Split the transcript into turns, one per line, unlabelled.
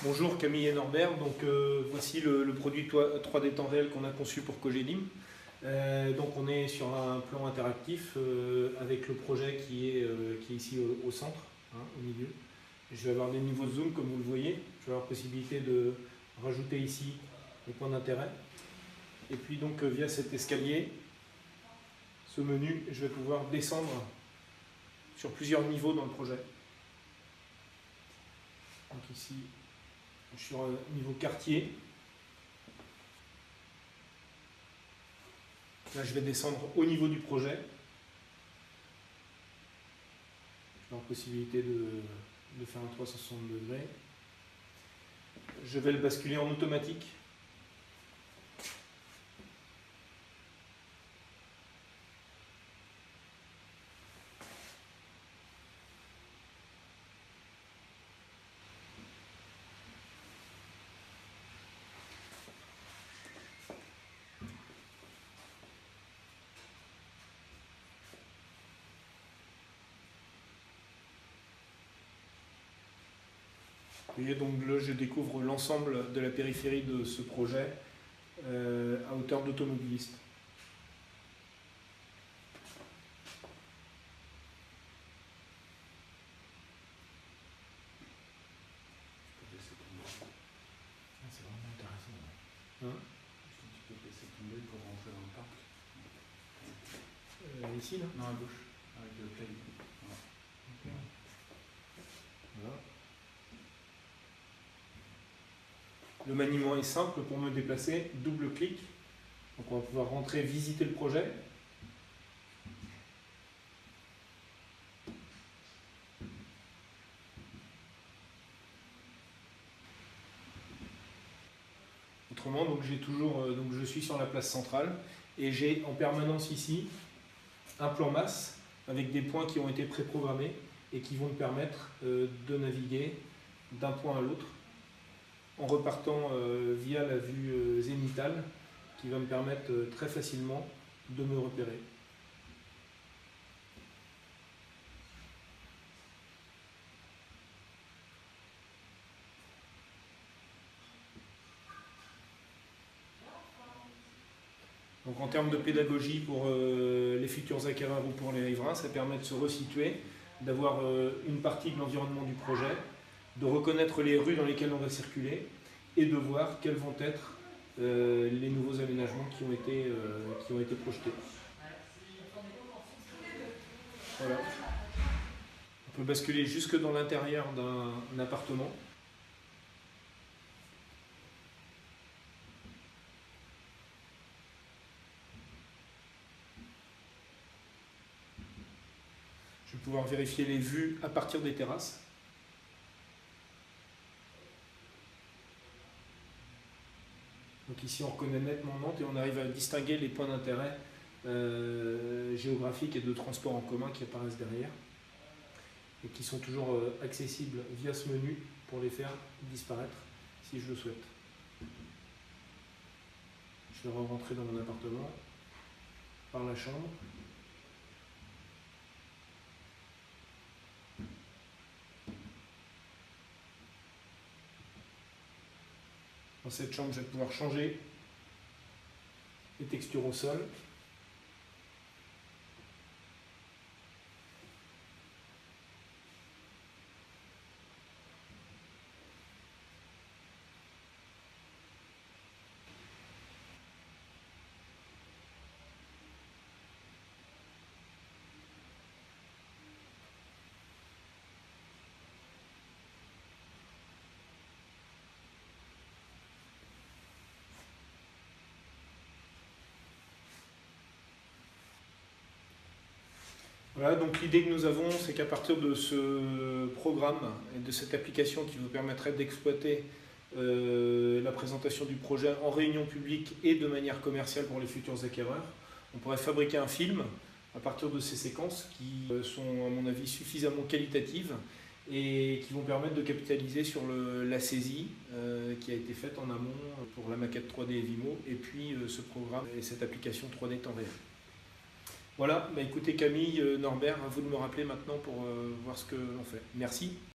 Bonjour Camille et Norbert, voici le produit 3D temps réel qu'on a conçu pour Cogedim. Donc on est sur un plan interactif avec le projet qui est ici au centre, hein, au milieu. Je vais avoir des niveaux de zoom comme vous le voyez. Je vais avoir possibilité de rajouter ici les points d'intérêt. Et puis donc via cet escalier, ce menu, je vais pouvoir descendre sur plusieurs niveaux dans le projet. Donc ici, je suis sur un niveau quartier. Là, je vais descendre au niveau du projet. Je vais avoir possibilité de faire un 360 degrés. Je vais le basculer en automatique. Et donc là, je découvre l'ensemble de la périphérie de ce projet à hauteur d'automobiliste.
C'est vraiment intéressant.
Hein?
Tu peux laisser tomber pour rentrer dans le parc.
Ici, là?
Non, à gauche, avec le clavier. Voilà.
Okay. Voilà. Le maniement est simple. Pour me déplacer, double clic. Donc on va pouvoir rentrer, visiter le projet. Autrement, donc j'ai toujours, donc je suis sur la place centrale et j'ai en permanence ici un plan masse avec des points qui ont été préprogrammés et qui vont me permettre de naviguer d'un point à l'autre en repartant via la vue zénithale qui va me permettre très facilement de me repérer. Donc en termes de pédagogie pour les futurs acquéreurs ou pour les riverains, ça permet de se resituer, d'avoir une partie de l'environnement du projet, de reconnaître les rues dans lesquelles on va circuler et de voir quels vont être les nouveaux aménagements qui ont été projetés. Voilà. On peut basculer jusque dans l'intérieur d'un appartement. Je vais pouvoir vérifier les vues à partir des terrasses. Donc ici on reconnaît nettement Nantes et on arrive à distinguer les points d'intérêt géographiques et de transport en commun qui apparaissent derrière et qui sont toujours accessibles via ce menu pour les faire disparaître si je le souhaite. Je vais rentrer dans mon appartement par la chambre. Dans cette chambre, je vais pouvoir changer les textures au sol. Voilà, donc l'idée que nous avons, c'est qu'à partir de ce programme et de cette application qui vous permettrait d'exploiter la présentation du projet en réunion publique et de manière commerciale pour les futurs acquéreurs, on pourrait fabriquer un film à partir de ces séquences qui sont à mon avis suffisamment qualitatives et qui vont permettre de capitaliser sur la saisie qui a été faite en amont pour la maquette 3D Vimo et puis ce programme et cette application 3D temps réel. Voilà, bah écoutez Camille, Norbert, à vous de me rappeler maintenant pour voir ce que l'on fait. Merci.